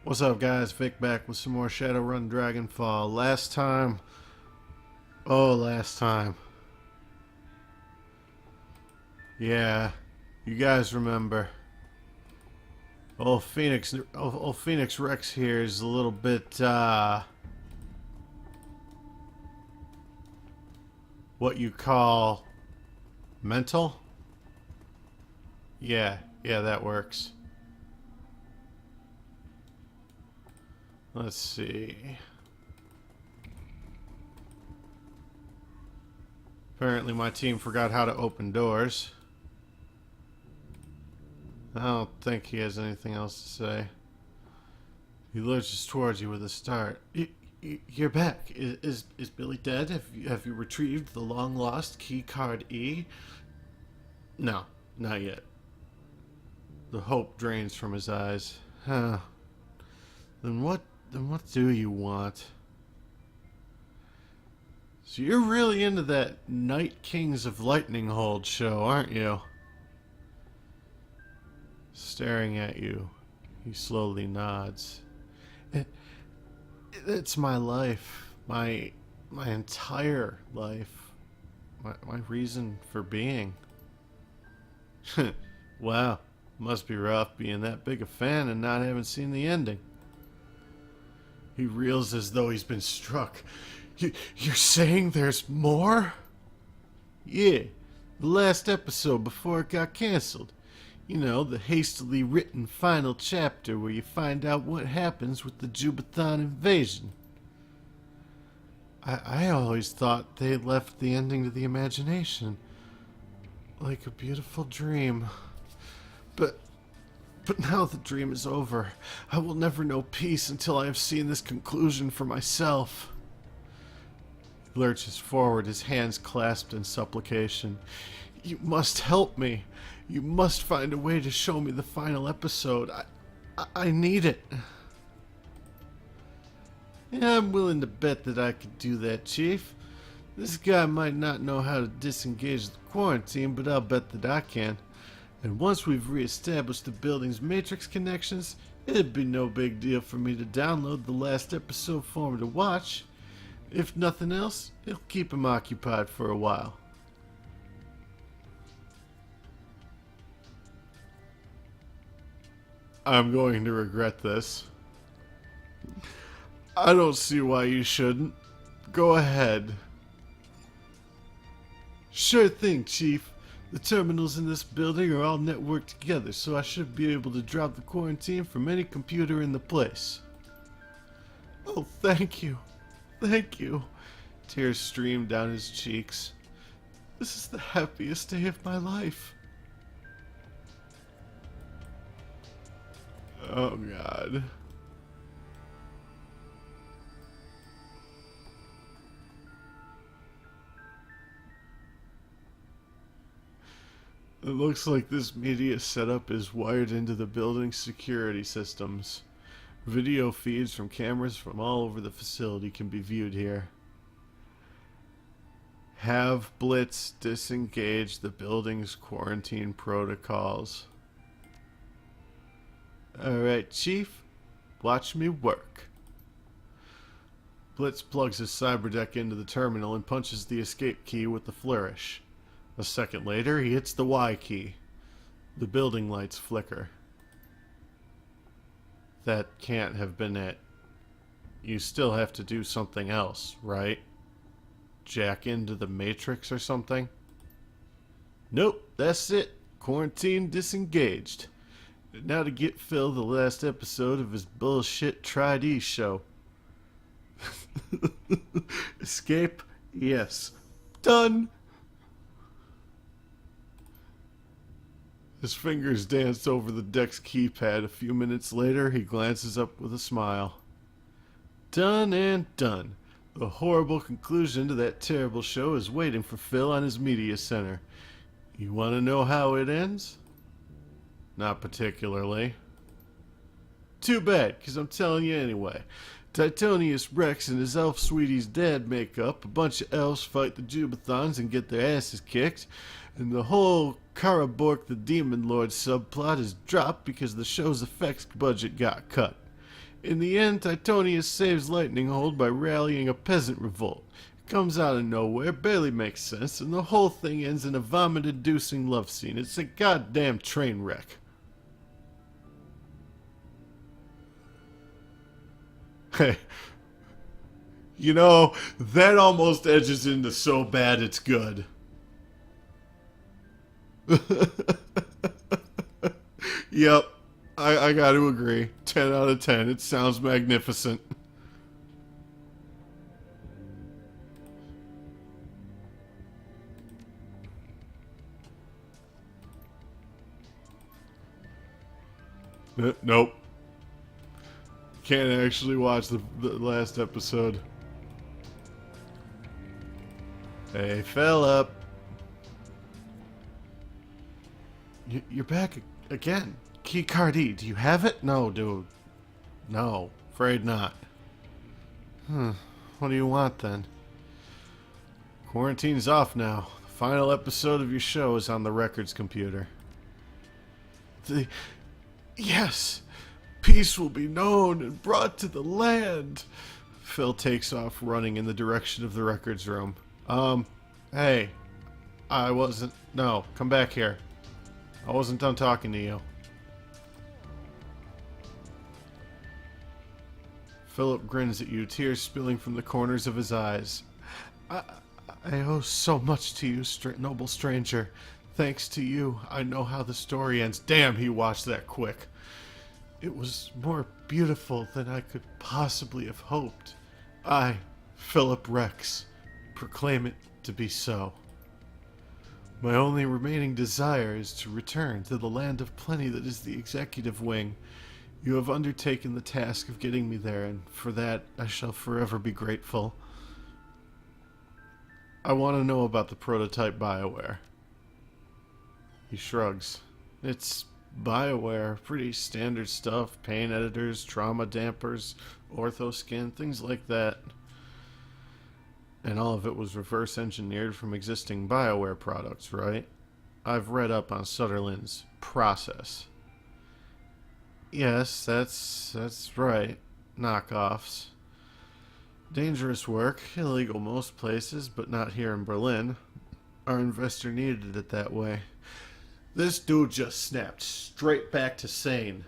What's up, guys? Vic back with some more Shadowrun Dragonfall. Last time. Yeah, you guys remember. Old Phoenix Rex here is a little bit, what you call mental? Yeah, that works. Let's see. Apparently my team forgot how to open doors. I don't think he has anything else to say. He lurches towards you with a start. You're back. Is Billy dead? Have you retrieved the long-lost key card E? No, not yet. The hope drains from his eyes. Huh. Then what do you want? So you're really into that Night Kings of Lightning Hold show, aren't you? Staring at you, he slowly nods. It's my life. My entire life. My reason for being. Wow, must be rough being that big a fan and not having seen the ending. He reels as though he's been struck. You're saying there's more? Yeah, the last episode before it got cancelled. You know, the hastily written final chapter where you find out what happens with the Jubathon invasion. I always thought they had left the ending to the imagination. Like a beautiful dream. But now the dream is over. I will never know peace until I have seen this conclusion for myself. He lurches forward, his hands clasped in supplication. You must help me. You must find a way to show me the final episode. I need it. Yeah, I'm willing to bet that I could do that, Chief. This guy might not know how to disengage the quarantine, but I'll bet that I can. And once we've reestablished the building's matrix connections, it'd be no big deal for me to download the last episode for him to watch. If nothing else, it'll keep him occupied for a while. I'm going to regret this. I don't see why you shouldn't. Go ahead. Sure thing, Chief. The terminals in this building are all networked together, so I should be able to drop the quarantine from any computer in the place. Oh, thank you. Thank you. Tears stream down his cheeks. This is the happiest day of my life. Oh, God. It looks like this media setup is wired into the building's security systems. Video feeds from cameras from all over the facility can be viewed here. Have Blitz disengage the building's quarantine protocols. Alright, Chief. Watch me work. Blitz plugs his cyberdeck into the terminal and punches the escape key with the flourish. A second later, he hits the Y key. The building lights flicker. That can't have been it. You still have to do something else, right? Jack into the Matrix or something? Nope, that's it. Quarantine disengaged. Now to get Phil the last episode of his bullshit Tri-D show. Escape? Yes. Done! His fingers dance over the deck's keypad. A few minutes later, he glances up with a smile. Done and done. The horrible conclusion to that terrible show is waiting for Phil on his media center. You want to know how it ends? Not particularly. Too bad, because I'm telling you anyway. Titonius Rex and his elf sweetie's dad make up, a bunch of elves fight the Jubathons and get their asses kicked, and the whole Karabork the Demon Lord subplot is dropped because the show's effects budget got cut. In the end, Titonius saves Lightning Hold by rallying a peasant revolt. It comes out of nowhere, barely makes sense, and the whole thing ends in a vomit-inducing love scene. It's a goddamn train wreck. Hey, you know, that almost edges into so bad it's good. Yep, I got to agree. 10 out of 10. It sounds magnificent. Nope. Can't actually watch the last episode. Hey, Philip. You're back again. Key card E. Do you have it? No, dude. No. Afraid not. What do you want then? Quarantine's off now. The final episode of your show is on the records computer. Yes! Peace will be known and brought to the land. Phil takes off running in the direction of the records room. Hey. I wasn't... No, come back here. I wasn't done talking to you. Philip grins at you, tears spilling from the corners of his eyes. I owe so much to you, noble stranger. Thanks to you, I know how the story ends. Damn, he watched that quick. It was more beautiful than I could possibly have hoped. I, Philip Rex, proclaim it to be so. My only remaining desire is to return to the land of plenty that is the executive wing. You have undertaken the task of getting me there, and for that I shall forever be grateful. I want to know about the prototype BioWare. He shrugs. It's BioWare, pretty standard stuff. Pain editors, trauma dampers, orthoskin, things like that. And all of it was reverse engineered from existing BioWare products, right? I've read up on Sutherland's process. Yes, that's right. Knockoffs. Dangerous work, illegal most places, but not here in Berlin. Our investor needed it that way. This dude just snapped straight back to sane.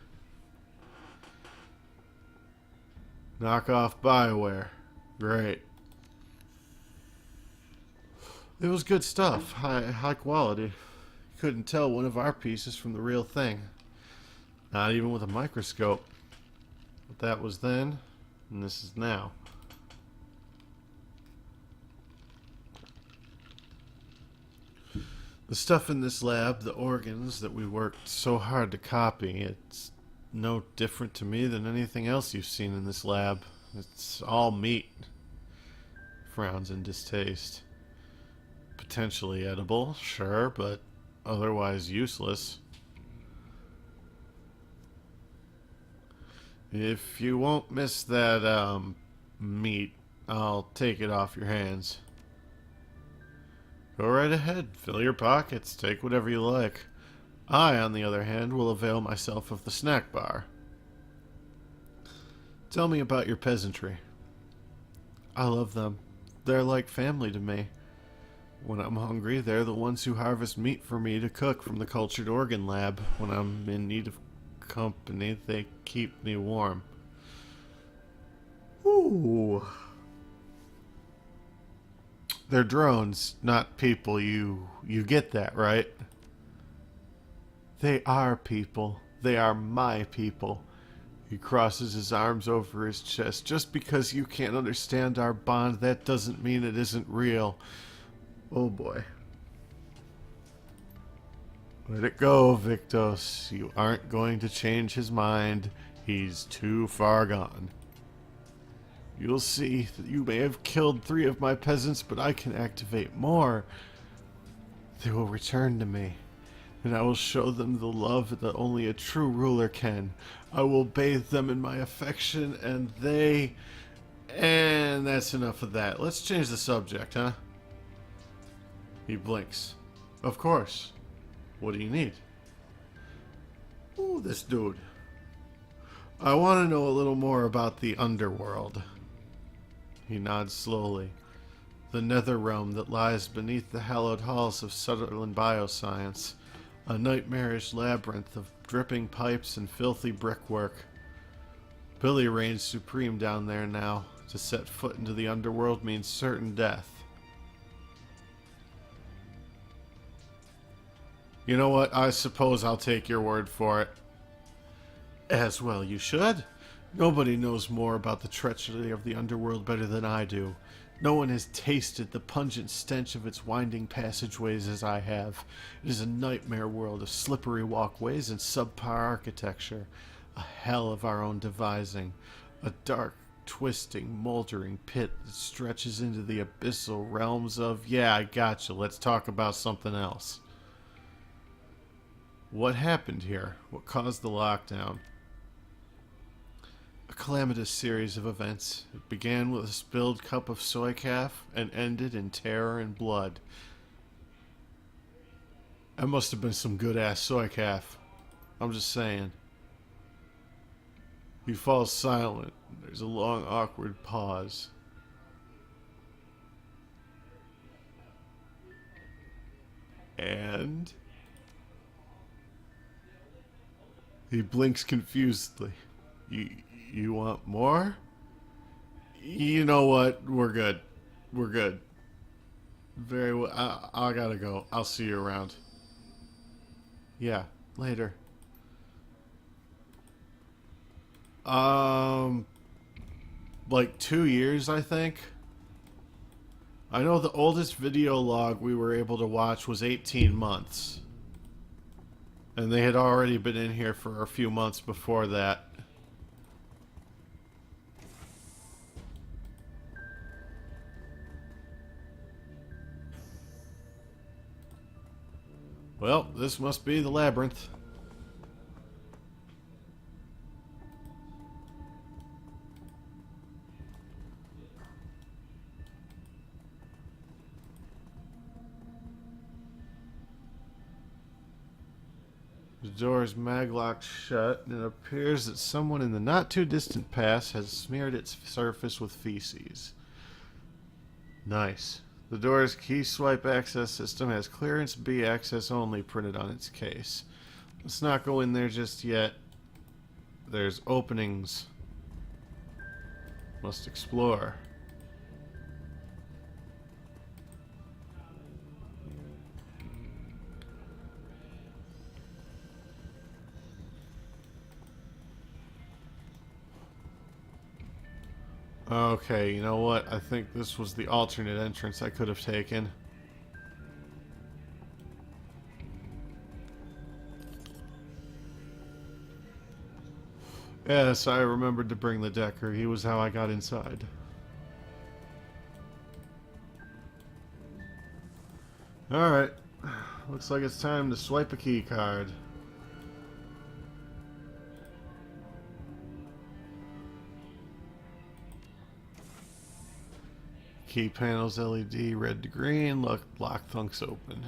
Knockoff BioWare. Great. It was good stuff. High quality. Couldn't tell one of our pieces from the real thing. Not even with a microscope. But that was then, and this is now. The stuff in this lab, the organs that we worked so hard to copy, it's no different to me than anything else you've seen in this lab. It's all meat. Frowns in distaste. Potentially edible, sure, but otherwise useless. If you won't miss that, meat, I'll take it off your hands. Go right ahead, fill your pockets, take whatever you like. I, on the other hand, will avail myself of the snack bar. Tell me about your peasantry. I love them. They're like family to me. When I'm hungry, they're the ones who harvest meat for me to cook from the cultured organ lab. When I'm in need of company, they keep me warm. Ooh. They're drones, not people. You get that, right? They are people. They are my people. He crosses his arms over his chest. Just because you can't understand our bond, that doesn't mean it isn't real. Oh boy. Let it go, Victos. You aren't going to change his mind. He's too far gone. You'll see that you may have killed 3 of my peasants, but I can activate more. They will return to me, and I will show them the love that only a true ruler can. I will bathe them in my affection, and they... And that's enough of that. Let's change the subject, huh? He blinks. Of course. What do you need? Ooh, this dude. I want to know a little more about the underworld. He nods slowly. The nether realm that lies beneath the hallowed halls of Sutherland Bioscience. A nightmarish labyrinth of dripping pipes and filthy brickwork. Billy reigns supreme down there now. To set foot into the underworld means certain death. You know what? I suppose I'll take your word for it. As well you should. Nobody knows more about the treachery of the underworld better than I do. No one has tasted the pungent stench of its winding passageways as I have. It is a nightmare world of slippery walkways and subpar architecture. A hell of our own devising. A dark, twisting, moldering pit that stretches into the abyssal realms of... Yeah, I gotcha. Let's talk about something else. What happened here? What caused the lockdown? A calamitous series of events. It began with a spilled cup of soy calf and ended in terror and blood. That must have been some good-ass soy calf. I'm just saying. He falls silent. There's a long, awkward pause. And... he blinks confusedly. You want more? You know what? We're good. We're good. Very well. I gotta go. I'll see you around. Yeah, later. Like 2 years, I think. I know the oldest video log we were able to watch was 18 months. And they had already been in here for a few months before that. Well, this must be the labyrinth. The door is maglocked shut, and it appears that someone in the not-too-distant past has smeared its surface with feces. Nice. The door's key swipe access system has clearance B access only printed on its case. Let's not go in there just yet. There's openings. Must explore. Okay, you know what? I think this was the alternate entrance I could have taken. Yes, I remembered to bring the Decker. He was how I got inside. Alright. Looks like it's time to swipe a key card. Key panels LED red to green. Lock thunks open.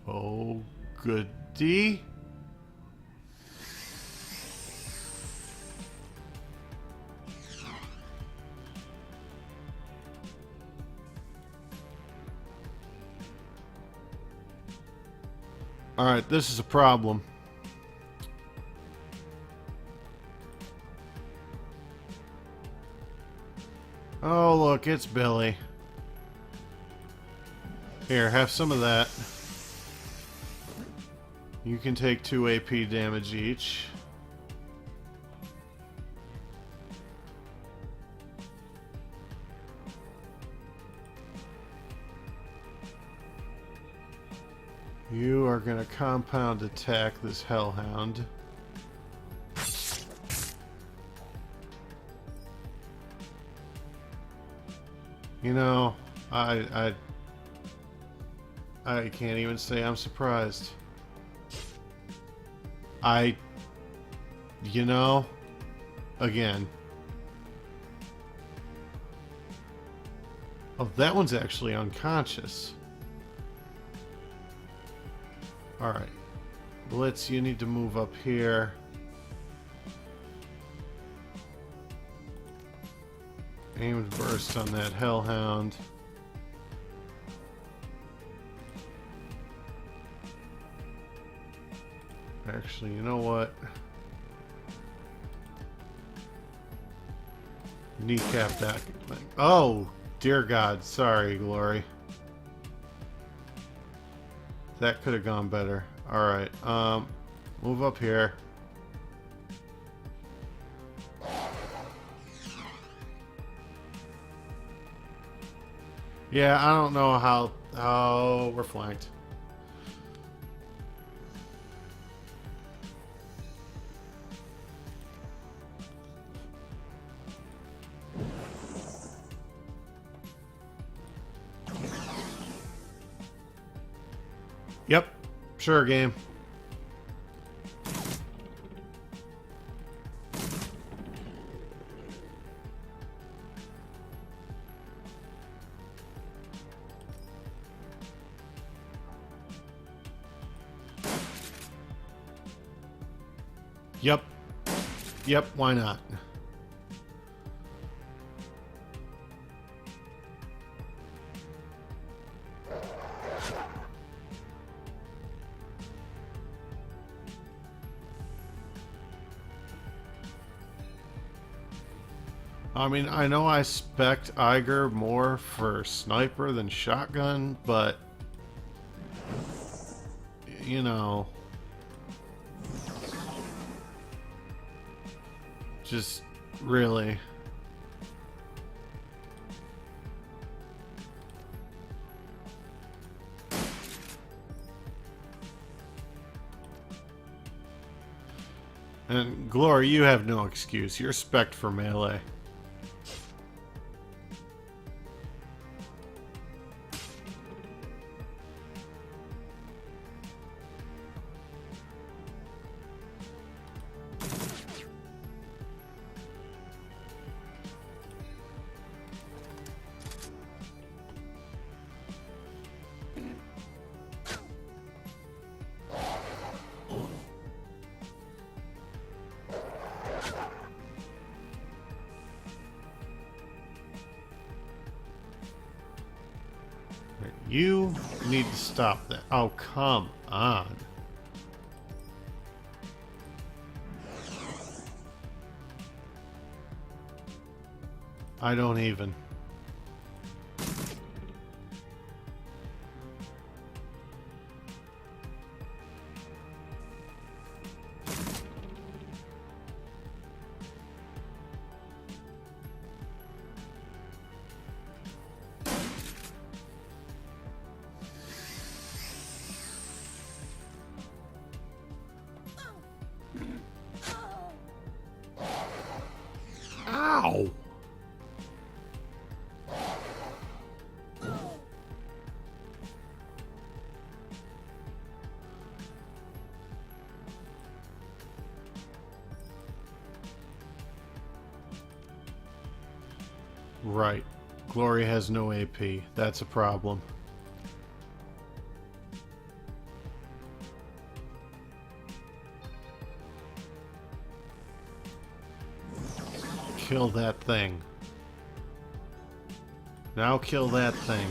Oh, goody. Alright, this is a problem. Oh, look, it's Billy. Here, have some of that. You can take 2 AP damage each. You are going to compound attack this hellhound. You know, I can't even say I'm surprised. You know, again. Oh, that one's actually unconscious. Alright. Blitz, you need to move up here. Aimed burst on that hellhound. Actually, you know what? Kneecap that thing. Oh, dear God. Sorry, Glory. That could have gone better. Alright, move up here. Yeah, I don't know how... Oh, we're flanked. Yep, sure game. Yep. Yep, why not? I mean, I know I spec'd Iger more for sniper than shotgun, but you know, just really. And Glory, you have no excuse. You're spec'd for melee. You need to stop that. Oh, come on. I don't even. Ow! Right. Glory has no AP. That's a problem. Kill that thing. Now kill that thing.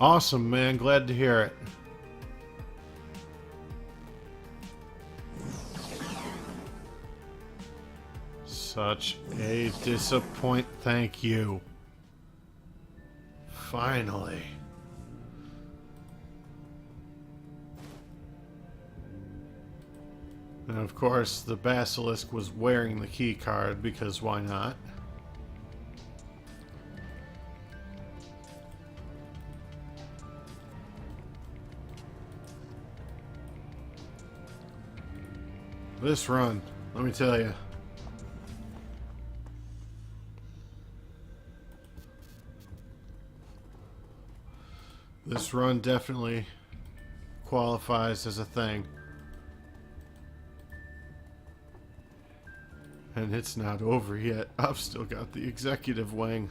Awesome, man. Glad to hear it. Such a disappoint. Thank you. Finally. And of course, the Basilisk was wearing the key card because why not? This run, let me tell you. This run definitely qualifies as a thing. And it's not over yet. I've still got the executive wing.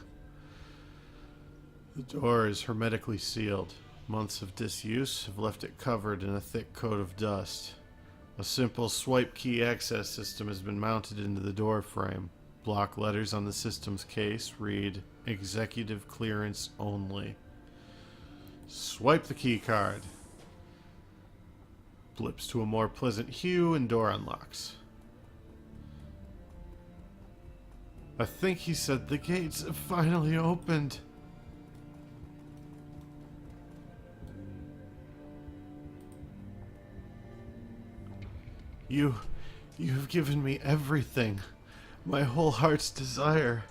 The door is hermetically sealed. Months of disuse have left it covered in a thick coat of dust. A simple swipe key access system has been mounted into the door frame. Block letters on the system's case read, "Executive clearance only." Swipe the key card. Flips to a more pleasant hue and door unlocks. I think he said the gates have finally opened. You have given me everything. My whole heart's desire.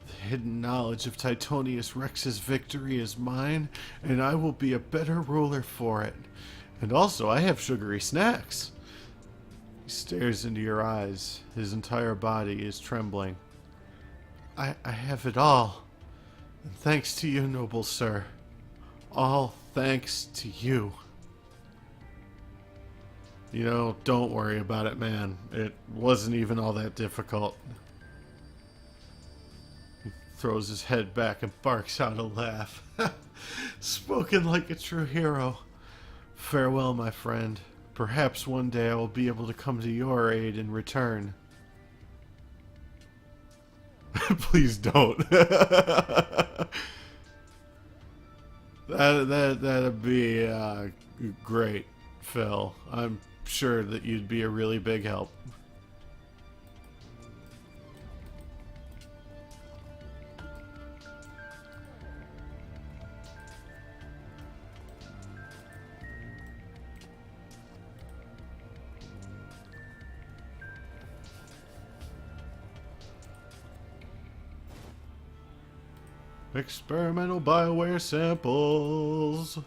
The hidden knowledge of Titonius Rex's victory is mine, and I will be a better ruler for it. And also, I have sugary snacks. He stares into your eyes. His entire body is trembling. I have it all. And thanks to you, noble sir. All thanks to you. You know, don't worry about it, man. It wasn't even all that difficult. He throws his head back and barks out a laugh. Spoken like a true hero. Farewell, my friend. Perhaps one day I will be able to come to your aid in return. Please don't. That'd be great, Phil. I'm sure that you'd be a really big help. Experimental BioWare samples.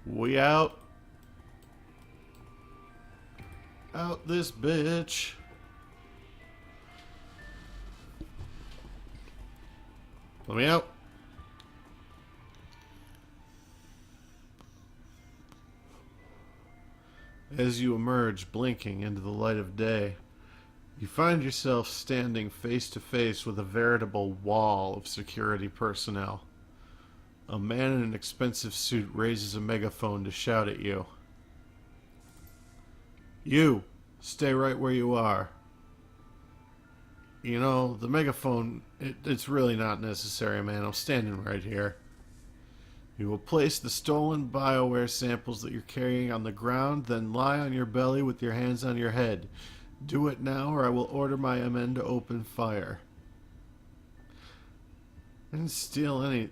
We out. Out this bitch. Let me out. As you emerge, blinking into the light of day, you find yourself standing face to face with a veritable wall of security personnel. A man in an expensive suit raises a megaphone to shout at you. You, stay right where you are. You know, the megaphone, it's really not necessary, man. I'm standing right here. You will place the stolen BioWare samples that you're carrying on the ground, then lie on your belly with your hands on your head. Do it now, or I will order my men to open fire. I didn't steal any...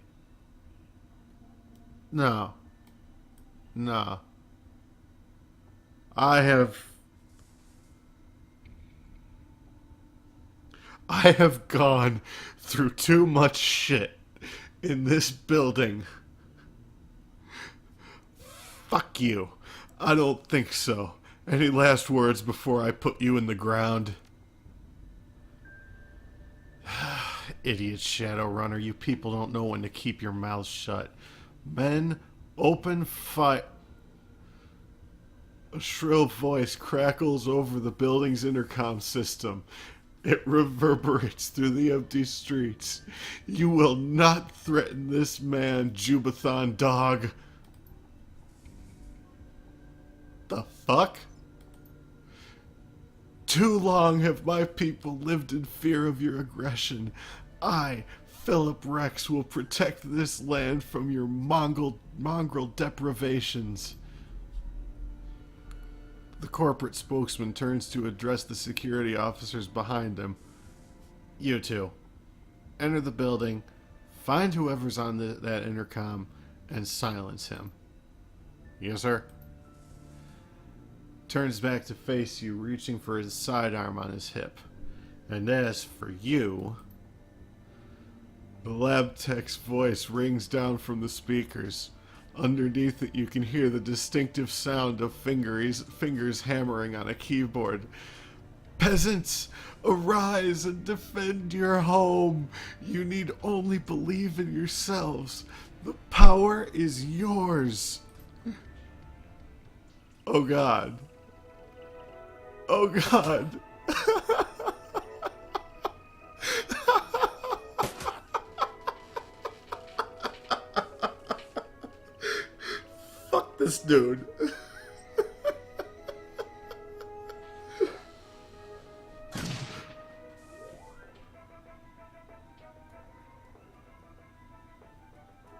No. No. I have gone through too much shit in this building. Fuck you. I don't think so. Any last words before I put you in the ground? Idiot Shadowrunner, you people don't know when to keep your mouths shut. Men, open fire. A shrill voice crackles over the building's intercom system. It reverberates through the empty streets. You will not threaten this man, Jubathon dog. The fuck? Too long have my people lived in fear of your aggression. I, Philip Rex, will protect this land from your mongrel deprivations. The corporate spokesman turns to address the security officers behind him. You two, enter the building, find whoever's on that intercom, and silence him. Yes, sir. Turns back to face you, reaching for his sidearm on his hip. And as for you... The lab tech's voice rings down from the speakers. Underneath it, you can hear the distinctive sound of fingers hammering on a keyboard. Peasants, arise and defend your home. You need only believe in yourselves. The power is yours. Oh God. Oh God. Fuck this dude.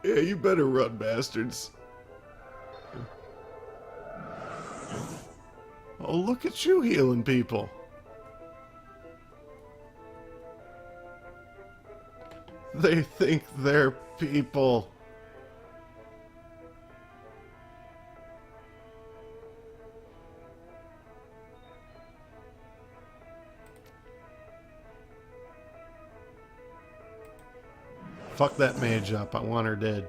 Yeah, you better run, bastards. Oh, look at you healing people. They think they're people. Fuck that mage up. I want her dead.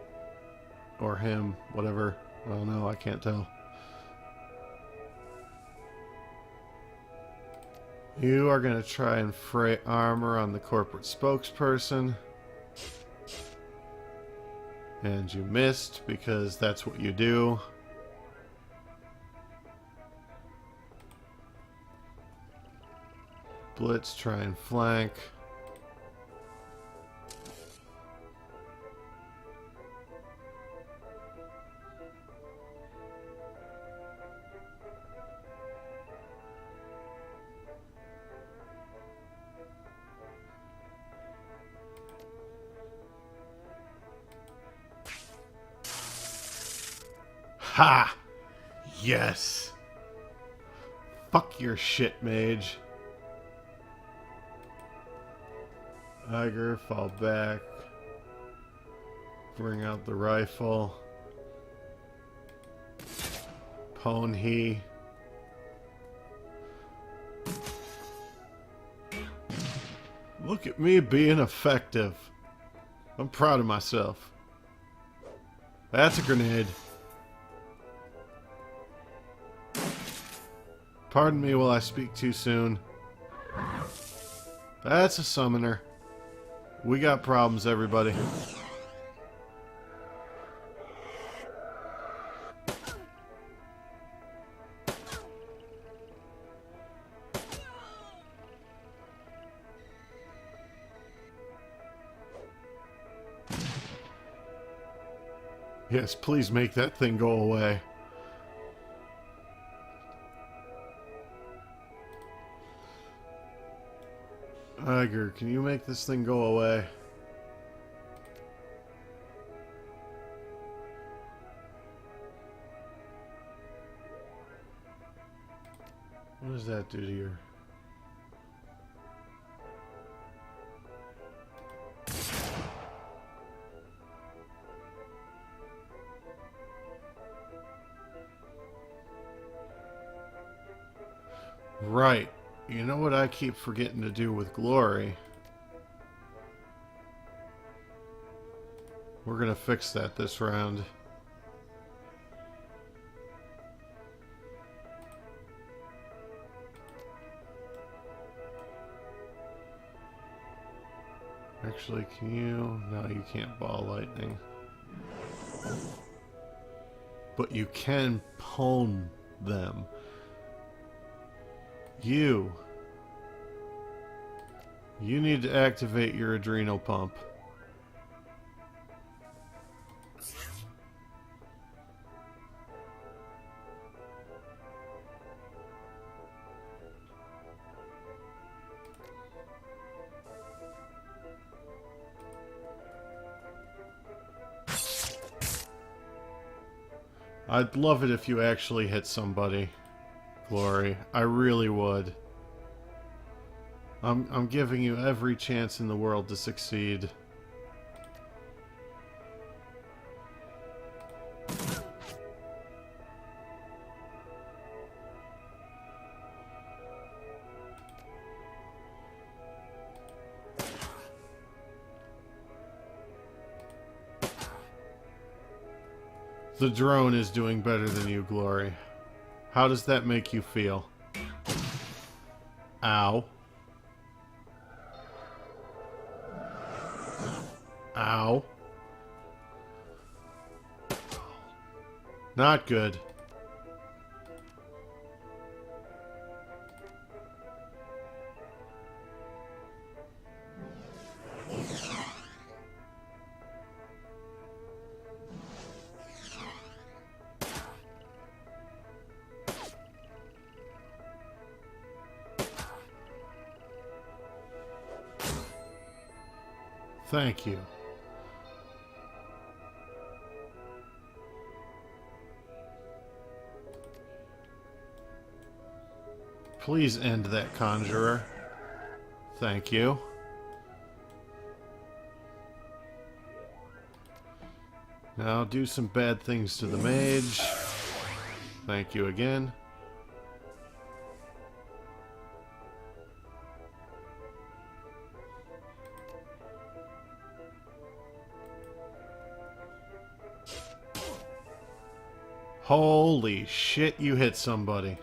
Or him. Whatever. I don't know. I can't tell. You are going to try and fray armor on the corporate spokesperson. And you missed because that's what you do. Blitz, try and flank. Ha! Yes! Fuck your shit, mage. Iger, fall back. Bring out the rifle. Pwn he. Look at me being effective. I'm proud of myself. That's a grenade. Pardon me while I speak too soon. That's a summoner. We got problems, everybody. Yes, please make that thing go away. Iger, can you make this thing go away? What does that do to your... Right. You know what I keep forgetting to do with glory? We're gonna fix that this round. Actually, can you? No, you can't ball lightning. But you can pwn them. You need to activate your adrenal pump. I'd love it if you actually hit somebody, Glory. I really would. I'm giving you every chance in the world to succeed. The drone is doing better than you, Glory. How does that make you feel? Ow. Ow. Not good. Thank you. Please end that, Conjurer. Thank you. Now do some bad things to the mage. Thank you again. Holy shit, you hit somebody.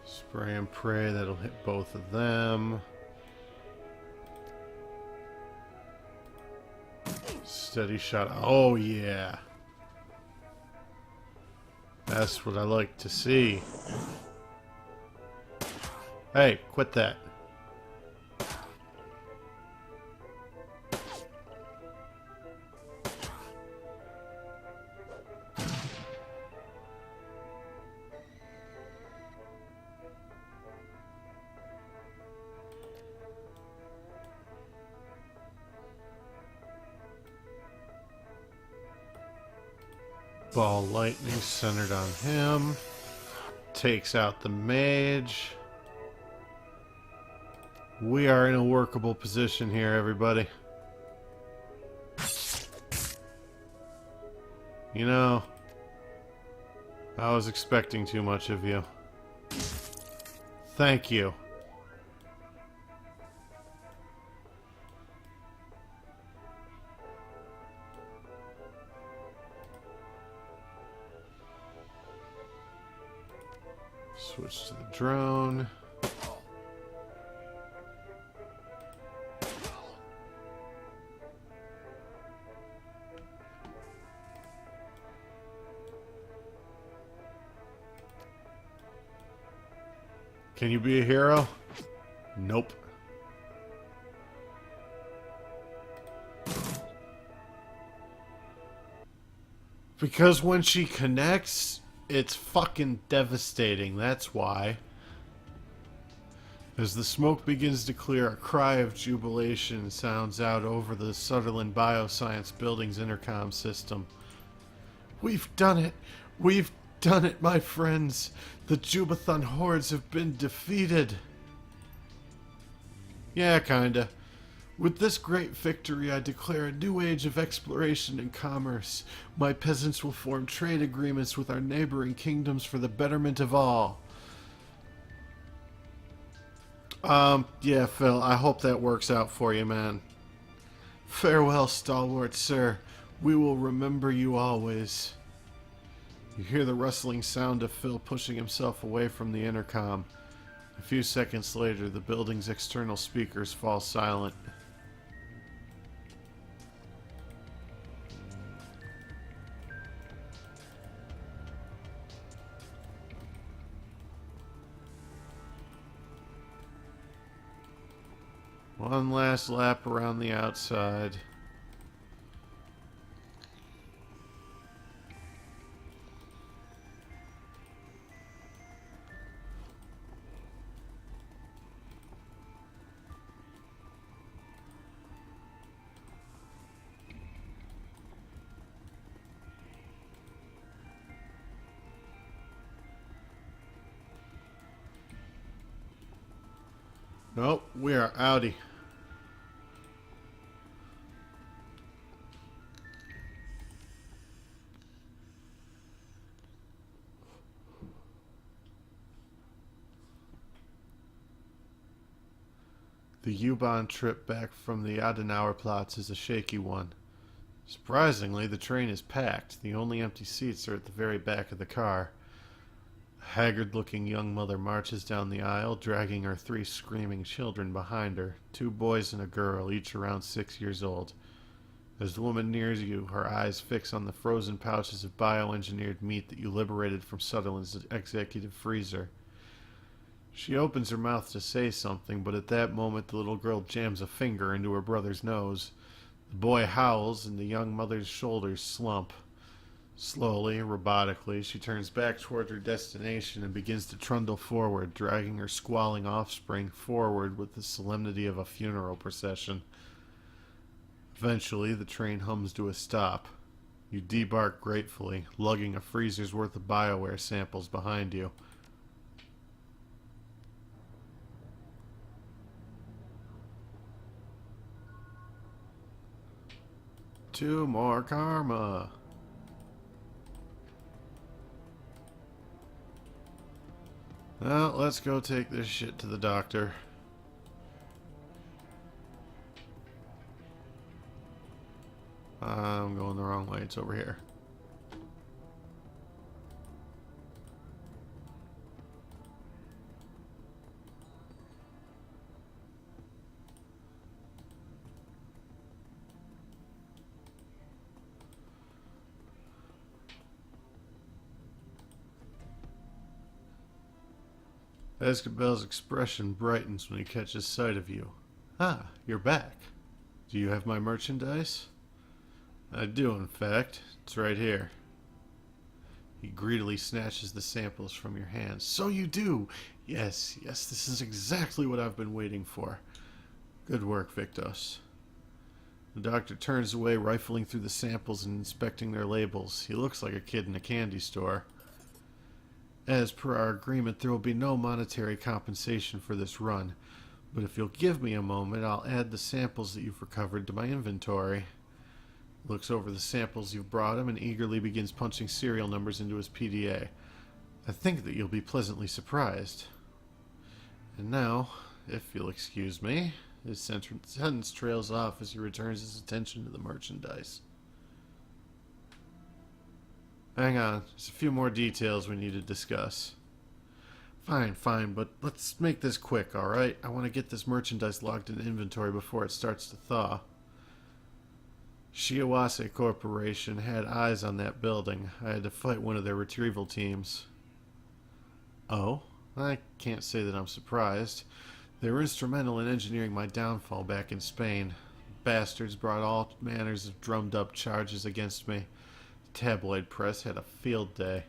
Spray and pray, that'll hit both of them. Steady shot. Oh, yeah. That's what I like to see. Hey, quit that. Ball lightning centered on him. Takes out the mage. We are in a workable position here, everybody. You know, I was expecting too much of you. Thank you. Switch to the drone. Can you be a hero? Nope. Because when she connects, it's fucking devastating, that's why. As the smoke begins to clear, a cry of jubilation sounds out over the Sutherland Bioscience Building's intercom system. We've done it! We've done it, my friends! The Jubathon hordes have been defeated! Yeah, kinda. With this great victory, I declare a new age of exploration and commerce. My peasants will form trade agreements with our neighboring kingdoms for the betterment of all. Yeah, Phil, I hope that works out for you, man. Farewell, stalwart sir. We will remember you always. You hear the rustling sound of Phil pushing himself away from the intercom. A few seconds later, the building's external speakers fall silent. One last lap around the outside. Nope, we are outie. The U-Bahn trip back from the Adenauerplatz is a shaky one. Surprisingly, the train is packed. The only empty seats are at the very back of the car. A haggard-looking young mother marches down the aisle, dragging her 3 screaming children behind her, 2 boys and a girl, each around 6 years old. As the woman nears you, her eyes fix on the frozen pouches of bioengineered meat that you liberated from Sutherland's executive freezer. She opens her mouth to say something, but at that moment the little girl jams a finger into her brother's nose. The boy howls, and the young mother's shoulders slump. Slowly, robotically, she turns back toward her destination and begins to trundle forward, dragging her squalling offspring forward with the solemnity of a funeral procession. Eventually, the train hums to a stop. You debark gratefully, lugging a freezer's worth of BioWare samples behind you. Two more karma. Well, let's go take this shit to the doctor. I'm going the wrong way. It's over here. Escabel's expression brightens when he catches sight of you. Ah, you're back. Do you have my merchandise? I do, in fact. It's right here. He greedily snatches the samples from your hands. So you do! Yes, this is exactly what I've been waiting for. Good work, Victos. The doctor turns away, rifling through the samples and inspecting their labels. He looks like a kid in a candy store. As per our agreement, there will be no monetary compensation for this run, but if you'll give me a moment, I'll add the samples that you've recovered to my inventory. Looks over the samples you've brought him and eagerly begins punching serial numbers into his PDA. I think that you'll be pleasantly surprised. And now, if you'll excuse me, his sentence trails off as he returns his attention to the merchandise. Hang on, there's a few more details we need to discuss. Fine, but let's make this quick, alright? I want to get this merchandise logged in inventory before it starts to thaw. Shiawase Corporation had eyes on that building. I had to fight one of their retrieval teams. Oh? I can't say that I'm surprised. They were instrumental in engineering my downfall back in Spain. Bastards brought all manners of drummed-up charges against me. The tabloid press had a field day.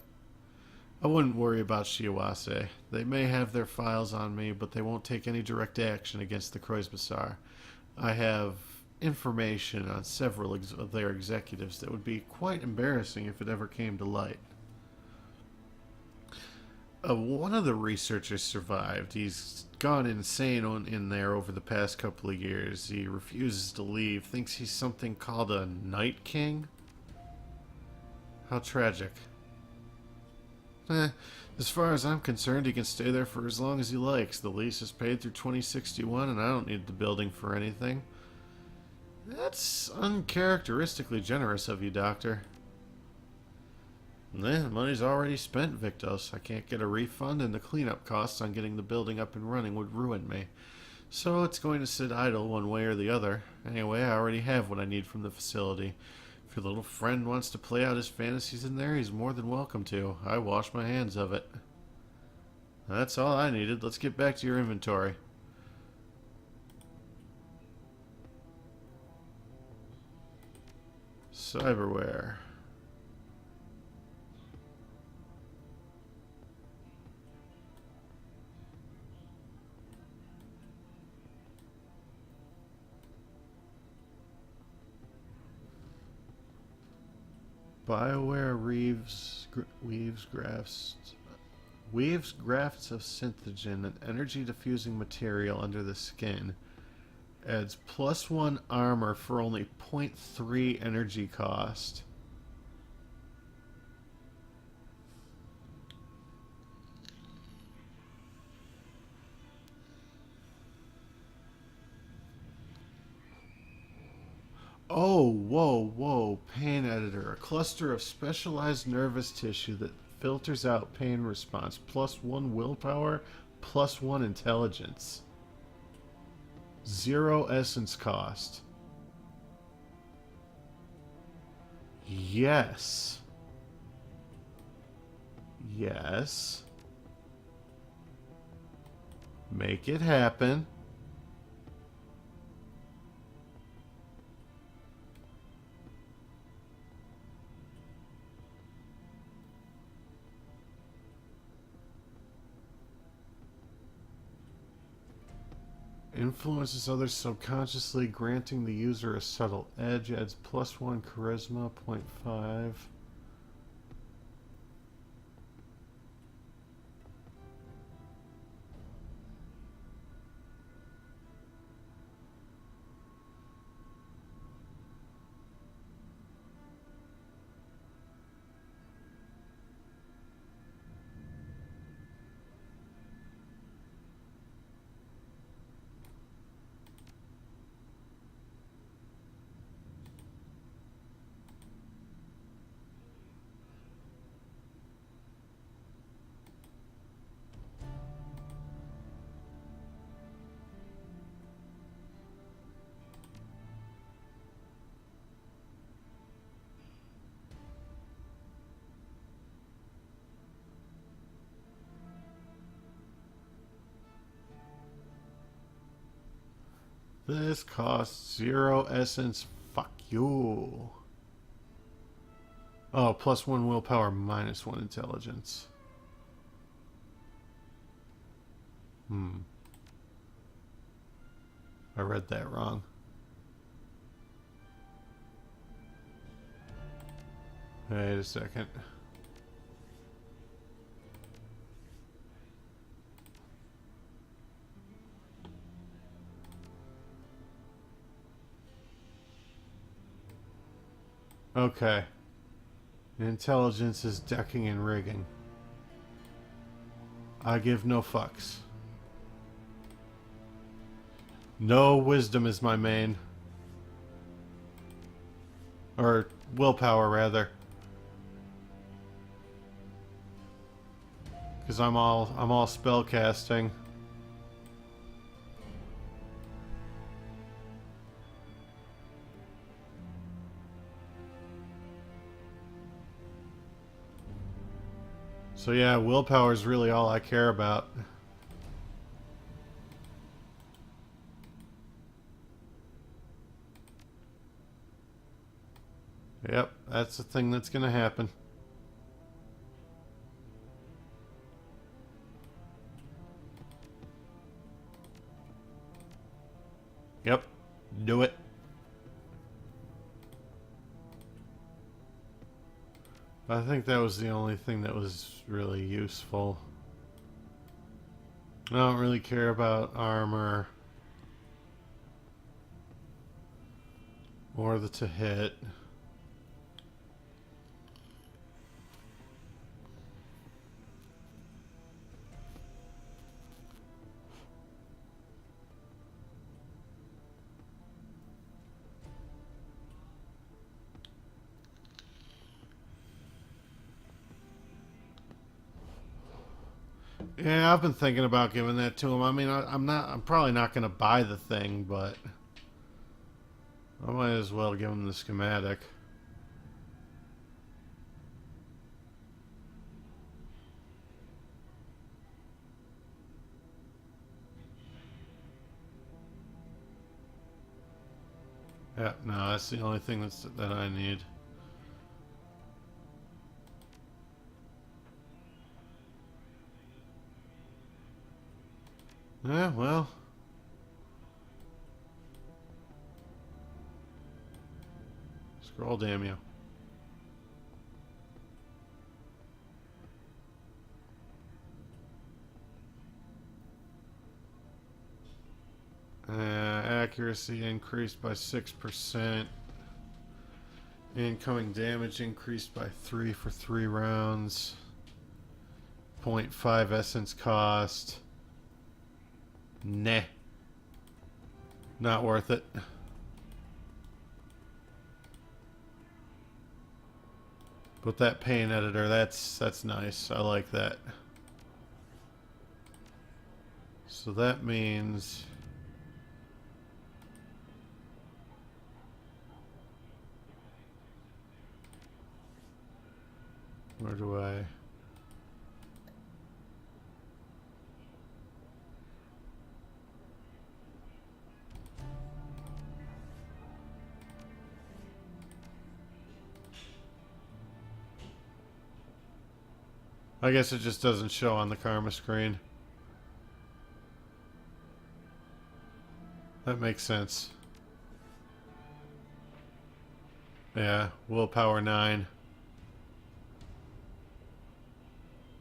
I wouldn't worry about Shiawase. They may have their files on me, but they won't take any direct action against the Kreuzbassar. I have information on several of their executives that would be quite embarrassing if it ever came to light. One of the researchers survived. He's gone insane in there over the past couple of years. He refuses to leave, thinks he's something called a Night King. How tragic. As far as I'm concerned, he can stay there for as long as he likes. The lease is paid through 2061, and I don't need the building for anything. That's uncharacteristically generous of you, Doctor. Money's already spent, Victos. I can't get a refund, and the cleanup costs on getting the building up and running would ruin me. So it's going to sit idle one way or the other. Anyway, I already have what I need from the facility. If your little friend wants to play out his fantasies in there, he's more than welcome to. I wash my hands of it. That's all I needed. Let's get back to your inventory. Cyberware. BioWare weaves graphs. Weaves grafts of synthogen, an energy diffusing material under the skin. Adds +1 armor for only 0.3 energy cost. Oh, whoa. Pain editor. A cluster of specialized nervous tissue that filters out pain response. +1 willpower, +1 intelligence. 0 essence cost. Yes. Yes. Make it happen. Influences others subconsciously, granting the user a subtle edge. Adds +1 charisma, 0.5. This costs 0 essence. Fuck you. Oh, +1 willpower, -1 intelligence. I read that wrong. Wait a second. Okay. Intelligence is decking and rigging. I give no fucks. No, wisdom is my main. Or willpower, rather. Because I'm all spell casting. So yeah, willpower is really all I care about. Yep, that's the thing that's gonna happen. Yep, do it. I think that was the only thing that was really useful. I don't really care about armor or the to hit. Yeah, I've been thinking about giving that to him. I mean, I'm probably not going to buy the thing, but I might as well give him the schematic. Yeah, no, that's the only thing that I need. Yeah, well. Scroll, damn you. accuracy increased by 6%. Incoming damage increased by 3 for 3 rounds. 0.5 essence cost. Nah. Not worth it. But that paint editor, that's nice. I like that. So that means where do I guess it just doesn't show on the karma screen. That makes sense. Yeah, willpower 9.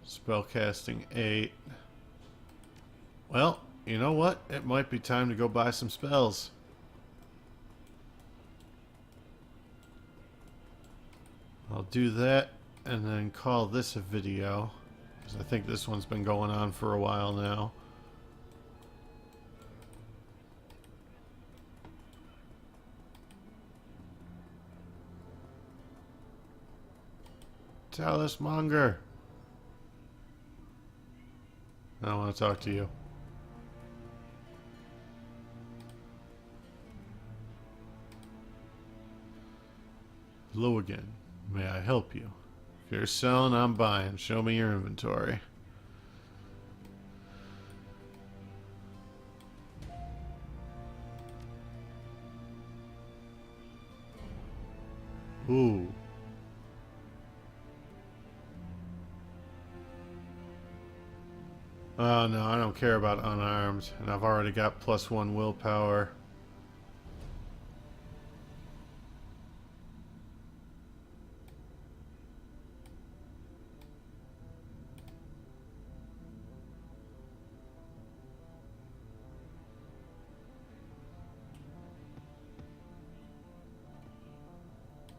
Spellcasting 8. Well, you know what? It might be time to go buy some spells. I'll do that and then call this a video, because I think this one's been going on for a while now. Talus Monger. I want to talk to you. Hello again. May I help you? If you're selling, I'm buying. Show me your inventory. Ooh. Oh no, I don't care about unarmed, and I've already got +1 willpower.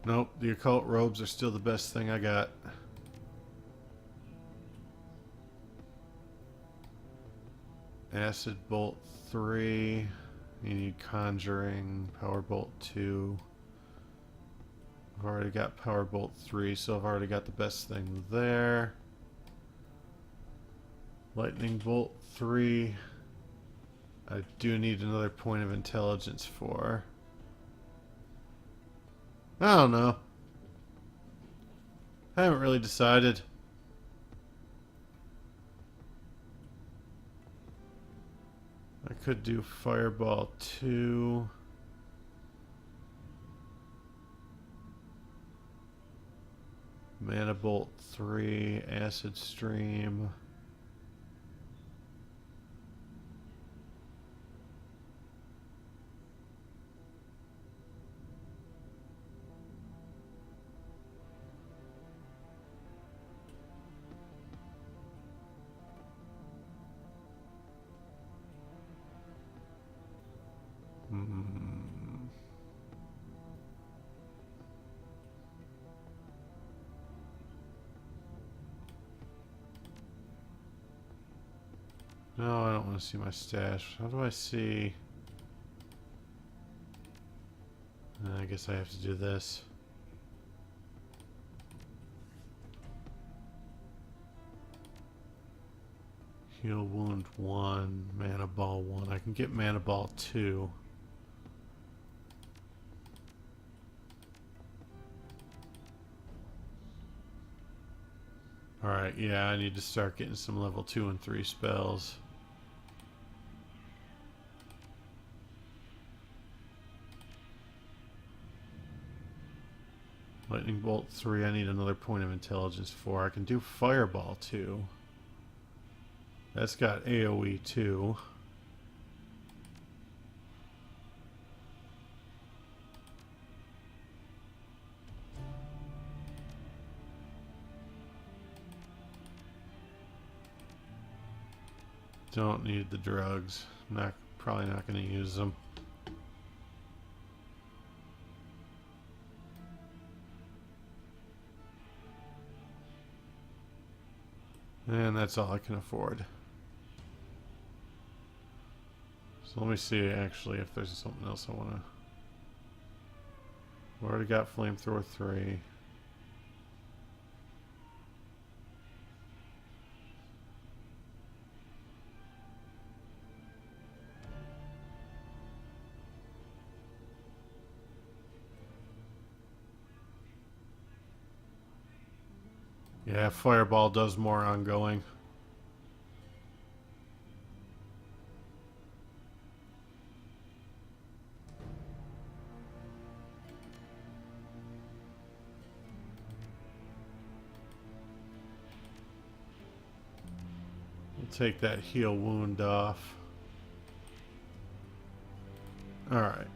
Nope, the occult robes are still the best thing I got. Acid Bolt 3. You need Conjuring. Power Bolt 2. I've already got Power Bolt 3, so I've already got the best thing there. Lightning Bolt 3. I do need another point of intelligence for. I don't know. I haven't really decided. I could do Fireball 2. Mana Bolt 3. Acid Stream. No, I don't want to see my stash. How do I see? I guess I have to do this. Heal Wound 1, Mana Ball 1. I can get Mana Ball 2. Alright, yeah, I need to start getting some level 2 and 3 spells. Lightning Bolt 3, I need another point of intelligence for. I can do Fireball 2. That's got AoE 2. Don't need the drugs. Probably not going to use them. And that's all I can afford. So let me see actually if there's something else I want to... We already got flamethrower 3. Yeah, fireball does more ongoing. We'll take that heal wound off. Alright.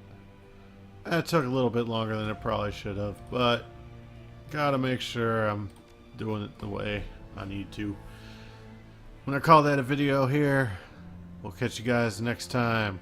That took a little bit longer than it probably should have, but gotta make sure I'm doing it the way I need to. I'm gonna call that a video here. We'll catch you guys next time.